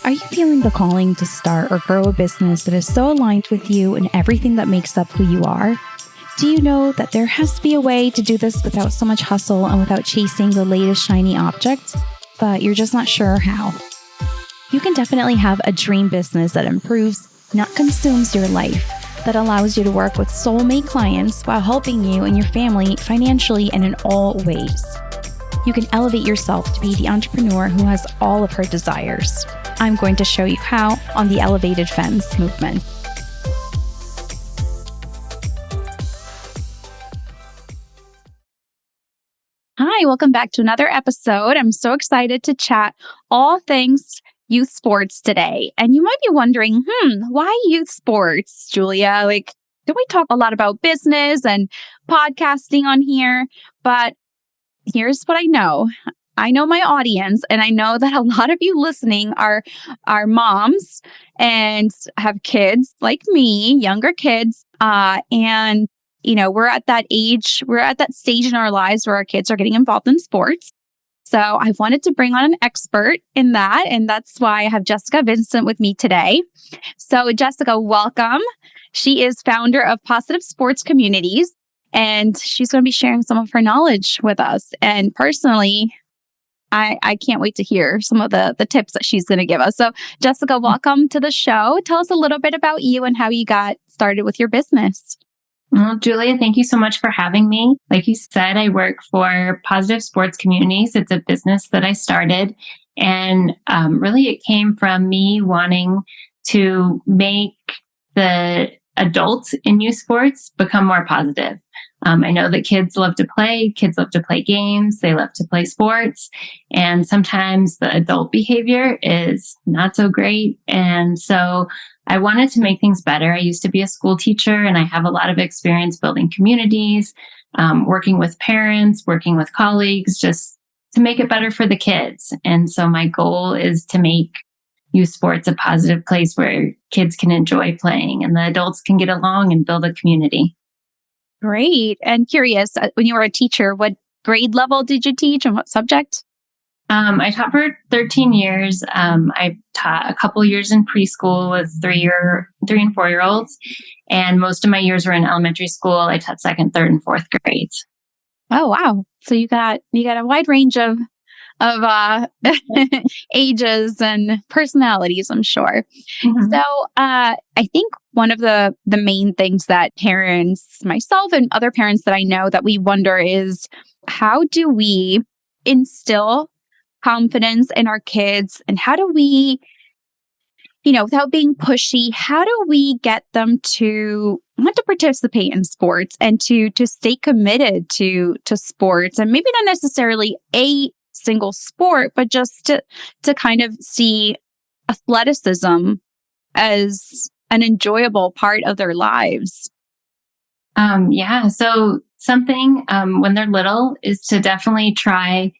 Are you feeling the calling to start or grow a business that is so aligned with you and everything that makes up who you are? Do you know that there has to be a way to do this without so much hustle and without chasing the latest shiny object, but you're just not sure how? You can definitely have a dream business that improves, not consumes your life, that allows you to work with soulmate clients while helping you and your family financially and in all ways. You can elevate yourself to be the entrepreneur who has all of her desires. I'm going to show you how on the Elevated Femmes movement. Hi, welcome back to another episode. I'm so excited to chat all things youth sports today. And you might be wondering, why youth sports, Julia? Don't we talk a lot about business and podcasting on here? But here's what I know. I know my audience, and I know that a lot of you listening are moms and have kids like me, younger kids. And we're at that age, we're at that stage in our lives where our kids are getting involved in sports. So I wanted to bring on an expert in that, and that's why I have Jessica Vincent with me today. So Jessica, welcome. She is founder of Positive Sports Communities, and she's going to be sharing some of her knowledge with us. And personally, I can't wait to hear some of the tips that she's going to give us. So Jessica, welcome to the show. Tell us a little bit about you and how you got started with your business. Well, Julia, thank you so much for having me. Like you said, I work for Positive Sports Communities. It's a business that I started. And really, it came from me wanting to make the adults in youth sports become more positive. I know that kids love to play games, they love to play sports, and sometimes the adult behavior is not so great. And so I wanted to make things better. I used to be a school teacher, and I have a lot of experience building communities, working with parents, working with colleagues, just to make it better for the kids. And so my goal is to make youth sports a positive place where kids can enjoy playing and the adults can get along and build a community. Great. And curious, when you were a teacher, what grade level did you teach and what subject? I taught for 13 years. I taught a couple years in preschool with 3 and 4 year olds. And most of my years were in elementary school. I taught second, third, and fourth grades. Oh, wow. So you got a wide range of ages and personalities, I'm sure. Mm-hmm. So I think one of the main things that parents, myself and other parents that I know that we wonder is, how do we instill confidence in our kids? And how do we, without being pushy, how do we get them to want to participate in sports and to stay committed to sports, and maybe not necessarily a single sport, but just to kind of see athleticism as an enjoyable part of their lives? So something when they're little is to definitely try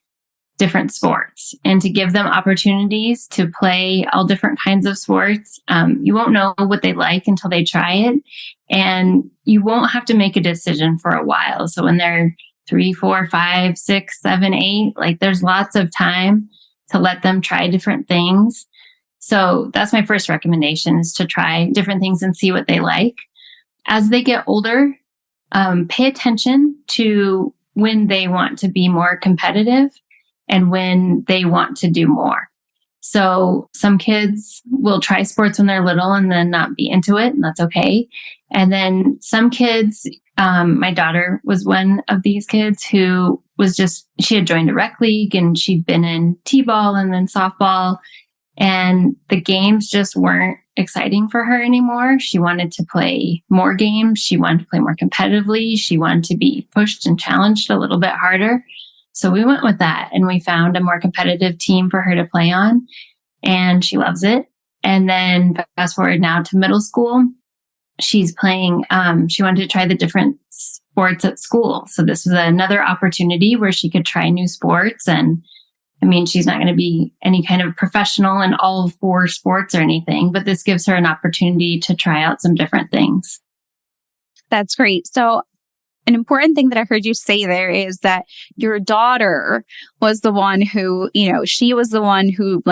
different sports and to give them opportunities to play all different kinds of sports. You won't know what they like until they try it, and you won't have to make a decision for a while. So when they're 3, 4, 5, 6, 7, 8, there's lots of time to let them try different things. So that's my first recommendation, is to try different things and see what they like. As they get older, pay attention to when they want to be more competitive and when they want to do more. So some kids will try sports when they're little and then not be into it, and that's okay. And then some kids, my daughter was one of these kids who she had joined a rec league and she'd been in t-ball and then softball, and the games just weren't exciting for her anymore. She wanted to play more games. She wanted to play more competitively. She wanted to be pushed and challenged a little bit harder. So we went with that, and we found a more competitive team for her to play on, and she loves it. And then fast forward now to middle school, she's playing, she wanted to try the different sports at school. So this was another opportunity where she could try new sports. And she's not going to be any kind of professional in all 4 sports or anything, but this gives her an opportunity to try out some different things. That's great. So an important thing that I heard you say there is that your daughter was the one who, she was the one who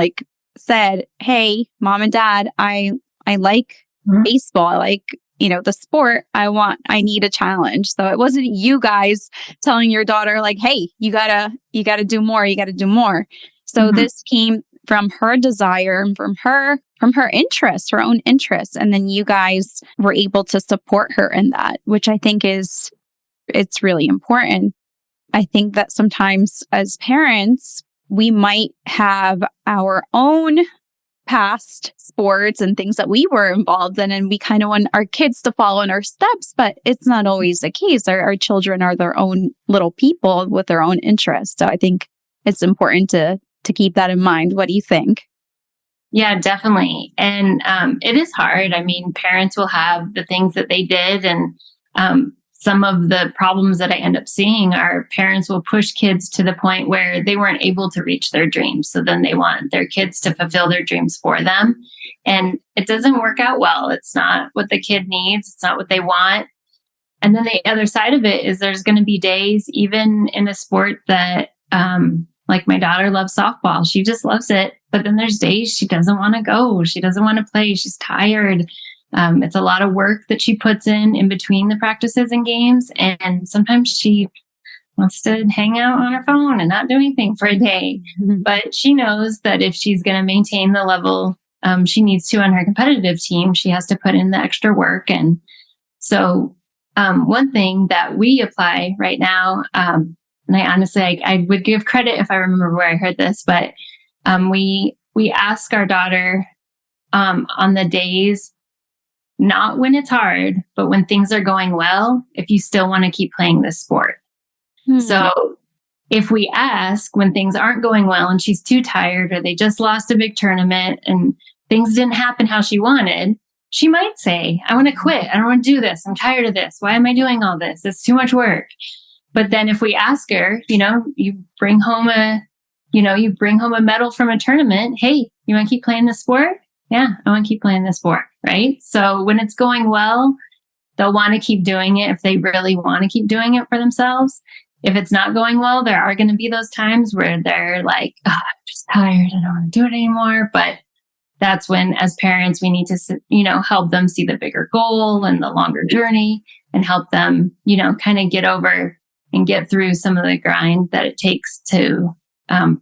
said, "Hey, mom and dad, I like baseball. I like, the sport. I need a challenge." So it wasn't you guys telling your daughter like, "Hey, you gotta do more. You gotta do more." So Mhm. this came from her desire and from her interest, her own interest. And then you guys were able to support her in that, which I think it's really important. I think that sometimes as parents, we might have our own past sports and things that we were involved in, and we kind of want our kids to follow in our steps, but it's not always the case. Our children are their own little people with their own interests. So I think it's important to keep that in mind. What do you think? Yeah, definitely. And it is hard. I mean, parents will have the things that they did. And some of the problems that I end up seeing are parents will push kids to the point where they weren't able to reach their dreams. So then they want their kids to fulfill their dreams for them. And it doesn't work out well. It's not what the kid needs, it's not what they want. And then the other side of it is there's going to be days, even in a sport that, like my daughter loves softball. She just loves it. But then there's days she doesn't want to go. She doesn't want to play. She's tired. It's a lot of work that she puts in between the practices and games. And sometimes she wants to hang out on her phone and not do anything for a day. Mhm. But she knows that if she's going to maintain the level she needs to on her competitive team, she has to put in the extra work. And so one thing that we apply right now, and I honestly, I would give credit if I remember where I heard this, but we ask our daughter on the days, not when it's hard, but when things are going well, if you still want to keep playing this sport. Hmm. So if we ask when things aren't going well and she's too tired, or they just lost a big tournament and things didn't happen how she wanted, she might say, "I want to quit. I don't want to do this. I'm tired of this. Why am I doing all this? It's too much work." But then if we ask her, you bring home a medal from a tournament. "Hey, you want to keep playing this sport?" "Yeah, I want to keep playing this sport." Right. So when it's going well, they'll want to keep doing it if they really want to keep doing it for themselves. If it's not going well, there are going to be those times where they're like, "Oh, I'm just tired. I don't want to do it anymore." But that's when, as parents, we need to, help them see the bigger goal and the longer journey, and help them, kind of get over and get through some of the grind that it takes to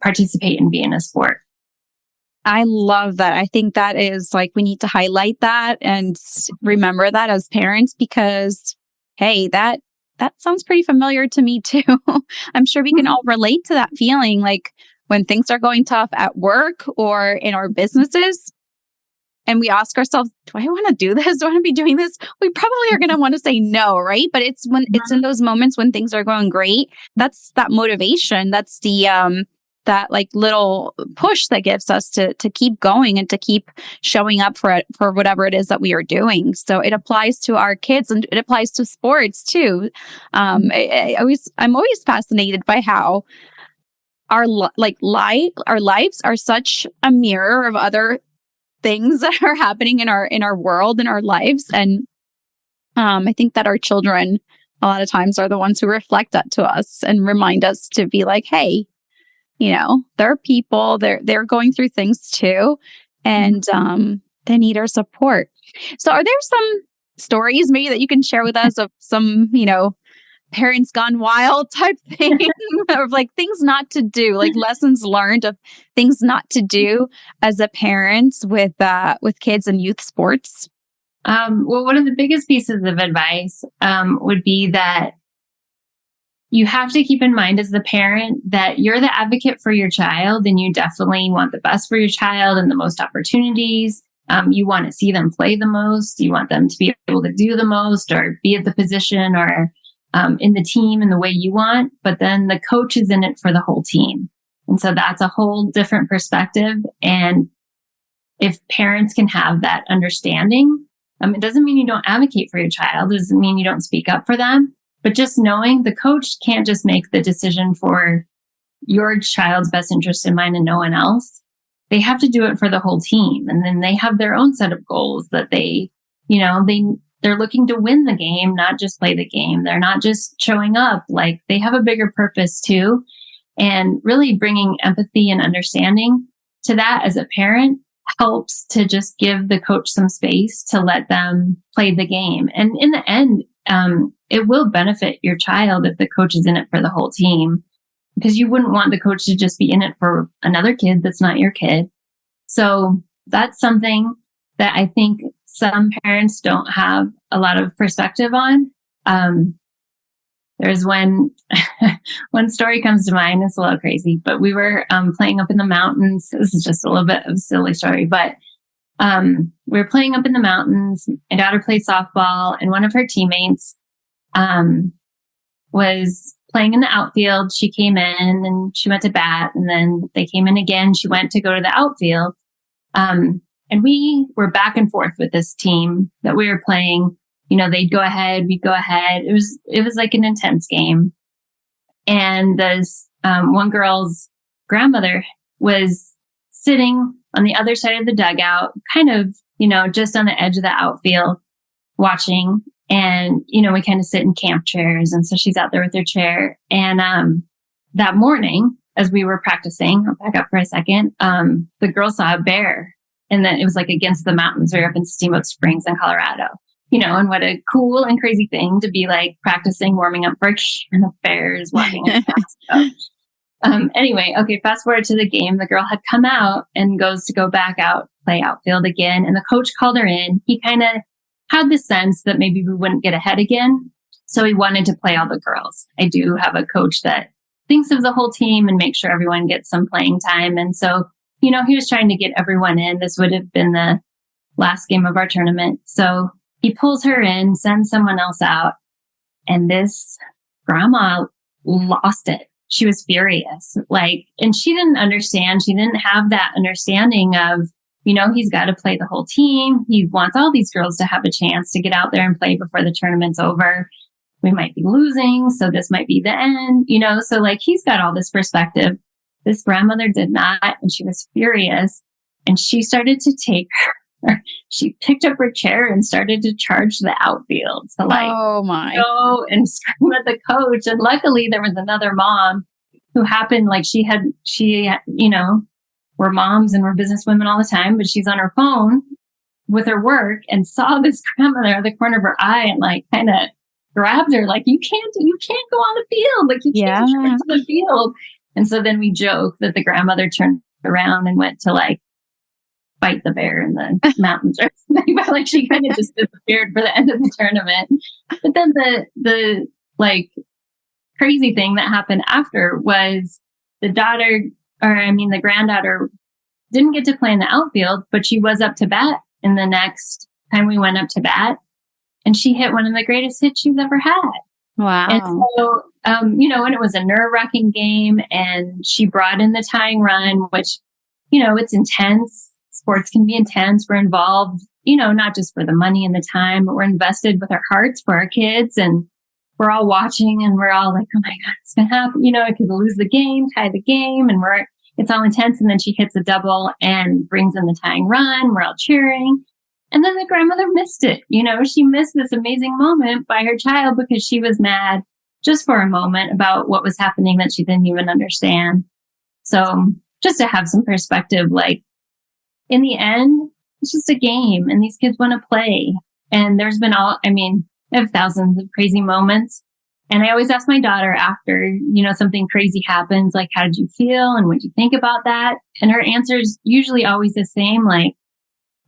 participate and be in a sport. I love that. I think that is like, we need to highlight that and remember that as parents, because hey, that sounds pretty familiar to me too. I'm sure we can all relate to that feeling, like when things are going tough at work or in our businesses, and we ask ourselves, "Do I want to do this? Do I want to be doing this?" We probably are going to want to say no, right? But it's when it's in those moments when things are going great, that's that motivation. That's the that like little push that gives us to keep going and to keep showing up for it, for whatever it is that we are doing. So it applies to our kids and it applies to sports too. I'm always fascinated by how our lives are such a mirror of other things that are happening in our world, in our lives. And I think that our children a lot of times are the ones who reflect that to us and remind us to be like, hey, there are people, they're going through things too, and they need our support. So are there some stories maybe that you can share with us of some, parents gone wild type thing, of like things not to do, like lessons learned of things not to do as a parent with kids and youth sports? Well, one of the biggest pieces of advice would be that you have to keep in mind as the parent that you're the advocate for your child, and you definitely want the best for your child and the most opportunities. You want to see them play the most. You want them to be able to do the most, or be at the position, or in the team in the way you want. But then the coach is in it for the whole team. And so that's a whole different perspective. And if parents can have that understanding, it doesn't mean you don't advocate for your child. It doesn't mean you don't speak up for them. But just knowing the coach can't just make the decision for your child's best interest in mind and no one else. They have to do it for the whole team. And then they have their own set of goals that they're looking to win the game, not just play the game. They're not just showing up. Like, they have a bigger purpose too. And really bringing empathy and understanding. to that as a parent helps to just give the coach some space to let them play the game. And in the end, it will benefit your child if the coach is in it for the whole team, because you wouldn't want the coach to just be in it for another kid that's not your kid. So that's something that I think some parents don't have a lot of perspective on. There's one story comes to mind. It's a little crazy, but we were playing up in the mountains. This is just a little bit of a silly story, but we were playing up in the mountains. My daughter played softball, and one of her teammates was playing in the outfield. She came in and she went to bat, and then they came in again. She went to go to the outfield. And we were back and forth with this team that we were playing. You know, they'd go ahead, we'd go ahead. It was like an intense game. And this one girl's grandmother was sitting on the other side of the dugout, kind of, you know, just on the edge of the outfield watching. And, you know, we kind of sit in camp chairs. And so she's out there with her chair. And that morning, as we were practicing, I'll back up for a second, the girl saw a bear. And then it was like against the mountains. We were up in Steamboat Springs in Colorado. You know, and what a cool and crazy thing to be like practicing, warming up for a game of bears walking past. Anyway, okay, fast forward to the game. The girl had come out and goes to go back out, play outfield again. And the coach called her in. He kind of had the sense that maybe we wouldn't get ahead again. So he wanted to play all the girls. I do have a coach that thinks of the whole team and makes sure everyone gets some playing time. And so, you know, he was trying to get everyone in. This would have been the last game of our tournament. So he pulls her in, sends someone else out, and this grandma lost it. She was furious. And she didn't understand. She didn't have that understanding of, you know, he's got to play the whole team. He wants all these girls to have a chance to get out there and play before the tournament's over. We might be losing, so this might be the end, you know? So he's got all this perspective. This grandmother did not, and she was furious. And she started to take she picked up her chair and started to charge the outfield to oh my, go and scream at the coach. And luckily there was another mom who happened, she, you know, we're moms and we're businesswomen all the time, but she's on her phone with her work and saw this grandmother at the corner of her eye and kind of grabbed her, you can't go on the field. You can't charge the field. And so then we joke that the grandmother turned around and went to fight the bear in the mountains or something, but she kind of just disappeared for the end of the tournament. But then the crazy thing that happened after was the granddaughter didn't get to play in the outfield, but she was up to bat in the next time we went up to bat, and she hit one of the greatest hits she's ever had. Wow. And so, you know, and it was a nerve-wracking game, and she brought in the tying run, which, you know, it's intense. Sports can be intense. We're involved, you know, not just for the money and the time, but we're invested with our hearts for our kids. And we're all watching and we're all like, oh my God, it's going to happen. You know, it could lose the game, tie the game. And it's all intense. And then she hits a double and brings in the tying run. We're all cheering. And then the grandmother missed it. You know, she missed this amazing moment by her child because she was mad just for a moment about what was happening that she didn't even understand. So just to have some perspective, in the end, it's just a game and these kids want to play. And there's been I have thousands of crazy moments. And I always ask my daughter after, you know, something crazy happens, how did you feel? And what did you think about that? And her answer is usually always the same,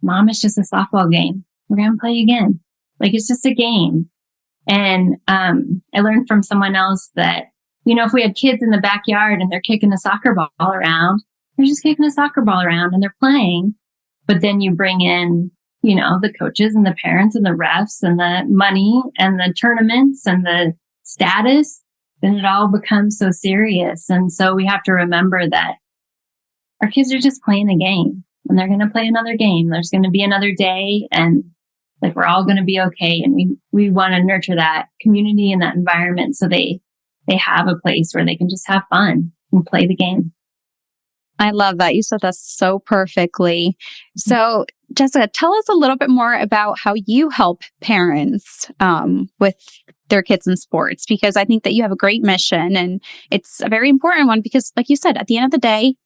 Mom, it's just a softball game. We're going to play again. It's just a game. And I learned from someone else that, you know, if we had kids in the backyard and they're kicking a soccer ball around, they're just kicking a soccer ball around and they're playing. But then you bring in, you know, the coaches and the parents and the refs and the money and the tournaments and the status, then it all becomes so serious. And so we have to remember that our kids are just playing a game and they're going to play another game. There's going to be another day and we're all going to be okay. And we want to nurture that community and that environment so they have a place where they can just have fun and play the game. I love that. You said that so perfectly. So, Jessica, tell us a little bit more about how you help parents with their kids in sports, because I think that you have a great mission and it's a very important one because, like you said, at the end of the day,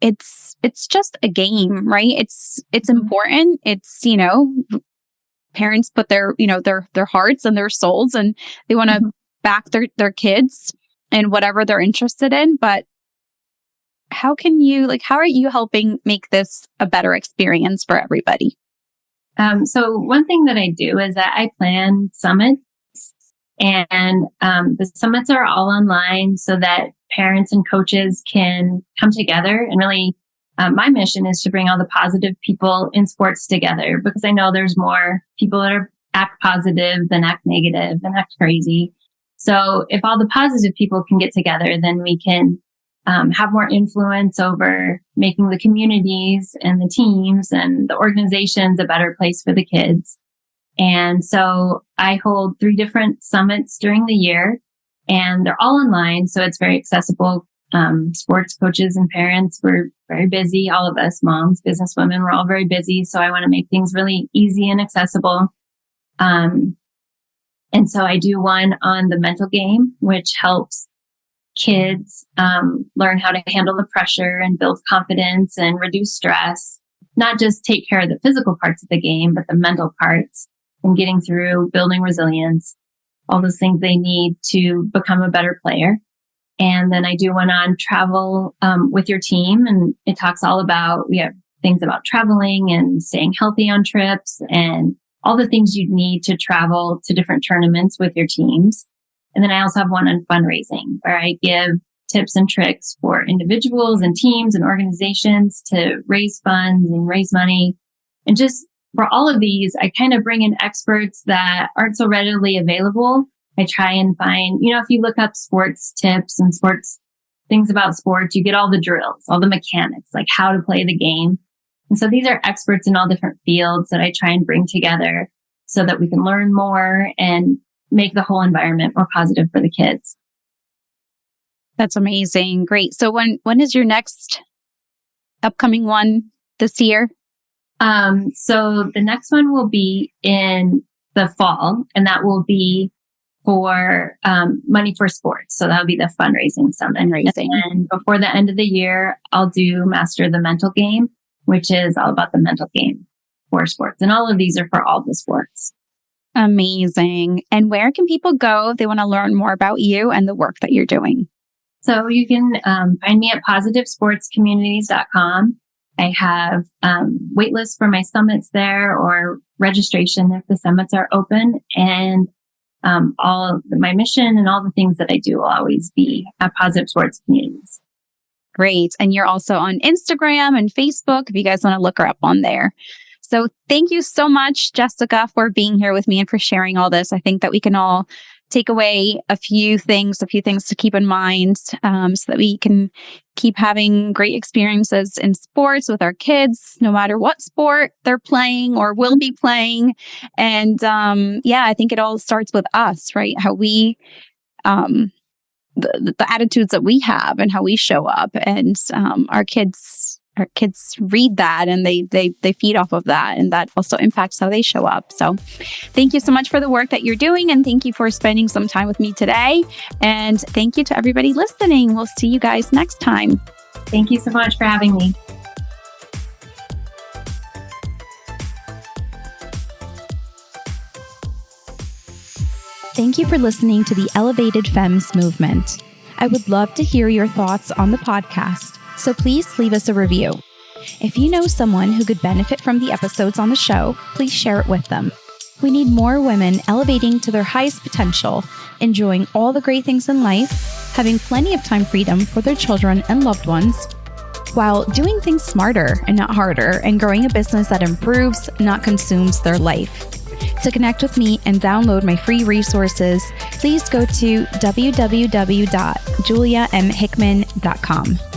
it's just a game, right? It's important. It's, parents put their, their hearts and their souls, and they want to back their kids in whatever they're interested in. But how are you helping make this a better experience for everybody? So one thing that I do is that I plan summits, and the summits are all online so that parents and coaches can come together. And really, my mission is to bring all the positive people in sports together, because I know there's more people that act positive than act negative and act crazy. So if all the positive people can get together, then we can have more influence over making the communities and the teams and the organizations a better place for the kids. And so I hold 3 different summits during the year, and they're all online. So it's very accessible. Sports coaches and parents, we're very busy. All of us moms, business women, we're all very busy. So I want to make things really easy and accessible. And so I do one on the mental game, which helps kids learn how to handle the pressure and build confidence and reduce stress, not just take care of the physical parts of the game, but the mental parts, and getting through, building resilience, all those things they need to become a better player. And then I do one on travel with your team, and it talks all about, we have things about traveling and staying healthy on trips and all the things you'd need to travel to different tournaments with your teams. And then I also have one on fundraising, where I give tips and tricks for individuals and teams and organizations to raise funds and raise money. And just for all of these, I kind of bring in experts that aren't so readily available. I try and find, if you look up sports tips and sports things about sports, you get all the drills, all the mechanics, like how to play the game. And so these are experts in all different fields that I try and bring together so that we can learn more and make the whole environment more positive for the kids. That's amazing. Great. So when is your next upcoming one this year? So the next one will be in the fall, and that will be for Money for Sports. So that'll be the fundraising summit. And before the end of the year, I'll do Master the Mental Game, which is all about the mental game for sports. And all of these are for all the sports. Amazing. And where can people go if they want to learn more about you and the work that you're doing? So you can find me at positivesportscommunities.com. I have wait lists for my summits there, or registration if the summits are open. And all of my mission and all the things that I do will always be at Positive Sports Communities. Great. And you're also on Instagram and Facebook if you guys want to look her up on there. So thank you so much, Jessica, for being here with me and for sharing all this. I think that we can all take away a few things to keep in mind, so that we can keep having great experiences in sports with our kids, no matter what sport they're playing or will be playing. And I think it all starts with us, right? How we, the attitudes that we have and how we show up, and our kids read that, and they feed off of that, and that also impacts how they show up. So thank you so much for the work that you're doing, and thank you for spending some time with me today. And thank you to everybody listening. We'll see you guys next time. Thank you so much for having me. Thank you for listening to the Elevated Femmes movement. I would love to hear your thoughts on the podcast, so please leave us a review. If you know someone who could benefit from the episodes on the show, please share it with them. We need more women elevating to their highest potential, enjoying all the great things in life, having plenty of time freedom for their children and loved ones, while doing things smarter and not harder, and growing a business that improves, not consumes their life. To connect with me and download my free resources, please go to www.juliamhickman.com.